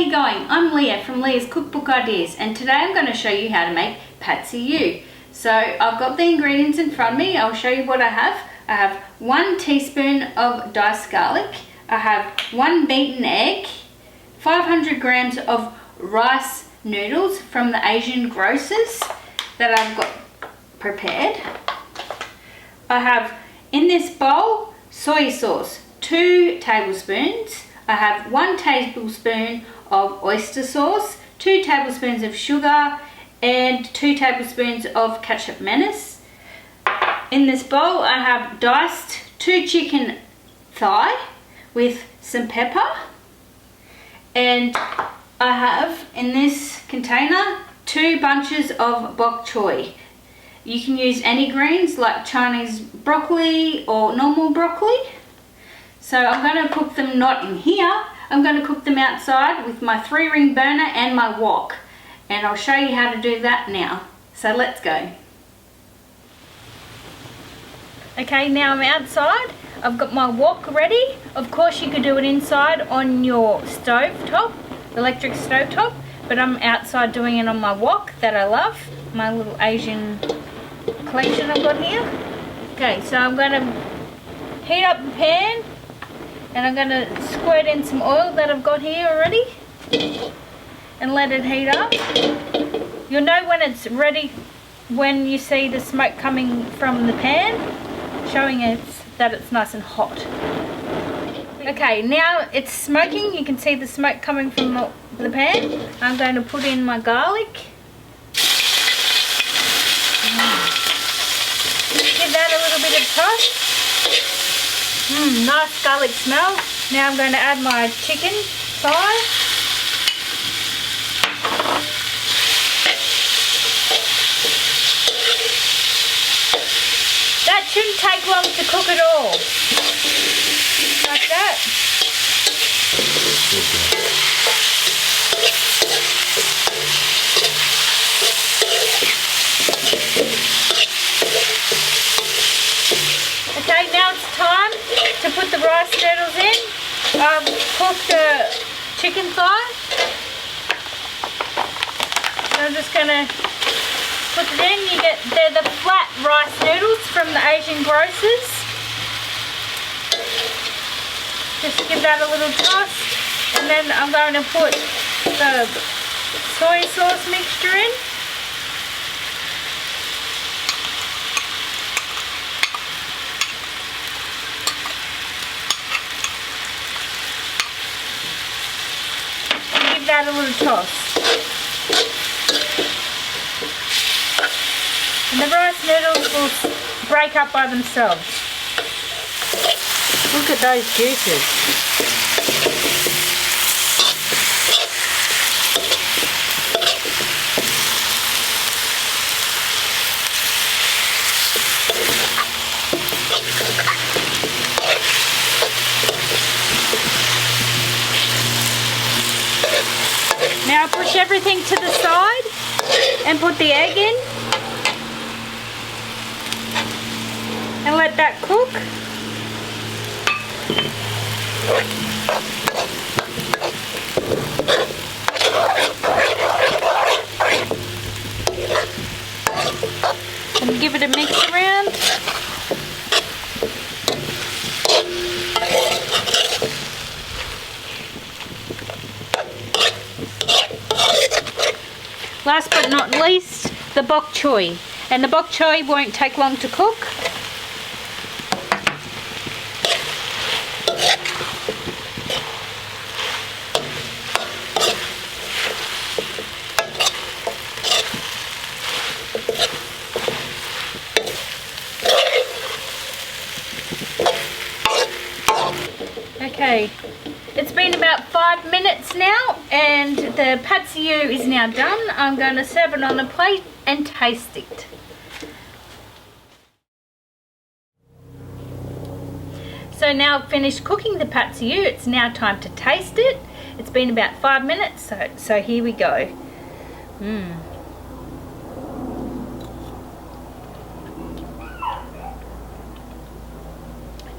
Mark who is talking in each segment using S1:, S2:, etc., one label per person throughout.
S1: you going? I'm Leah from Leah's Cookbook Ideas, and today I'm going to show you how to make pad see ew. So I've got the ingredients in front of me. I'll show you what I have. I have 1 teaspoon of diced garlic. I have 1 beaten egg, 500 grams of rice noodles from the Asian grocers that I've got prepared. I have in this bowl soy sauce, 2 tablespoons. I have 1 tablespoon of oyster sauce, 2 tablespoons of sugar, and 2 tablespoons of ketchup mayonnaise. In this bowl I have diced 2 chicken thigh with some pepper, and I have in this container 2 bunches of bok choy. You can use any greens like Chinese broccoli or normal broccoli. So I'm going to cook them not in here, I'm going to cook them outside with my 3-ring burner and my wok. And I'll show you how to do that now. So let's go. Okay, now I'm outside. I've got my wok ready. Of course you could do it inside on your stove top, electric stove top, but I'm outside doing it on my wok that I love, my little Asian collection I've got here. Okay, so I'm going to heat up the pan and I'm going to squirt in some oil that I've got here already and let it heat up. You'll know when it's ready when you see the smoke coming from the pan, showing that it's nice and hot. Okay, now it's smoking. You can see the smoke coming from the pan. I'm going to put in my garlic. Give that a little bit of toast. Nice garlic smell. Now I'm going to add my chicken thigh. That shouldn't take long to cook at all. Like that. Okay, now it's time to put the rice noodles in. I've cooked the chicken thigh. So I'm just going to put it in. They're the flat rice noodles from the Asian grocers. Just give that a little toss, and then I'm going to put the soy sauce mixture in. And give that a little toss. And the rice noodles will break up by themselves. Look at those juices. Now push everything to the side and put the egg in. And let that cook. And give it a mix around. Last but not least, the bok choy. And the bok choy won't take long to cook. Okay, it's been about 5 minutes now and the pad see ew is now done. I'm going to serve it on a plate and taste it. So now I've finished cooking the pad see ew, it's now time to taste it. It's been about 5 minutes, so here we go.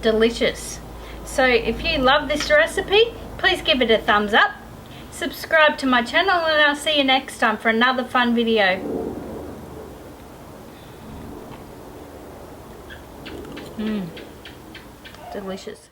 S1: Delicious. So if you love this recipe, please give it a thumbs up. subscribe to my channel, and I'll see you next time for another fun video. Delicious.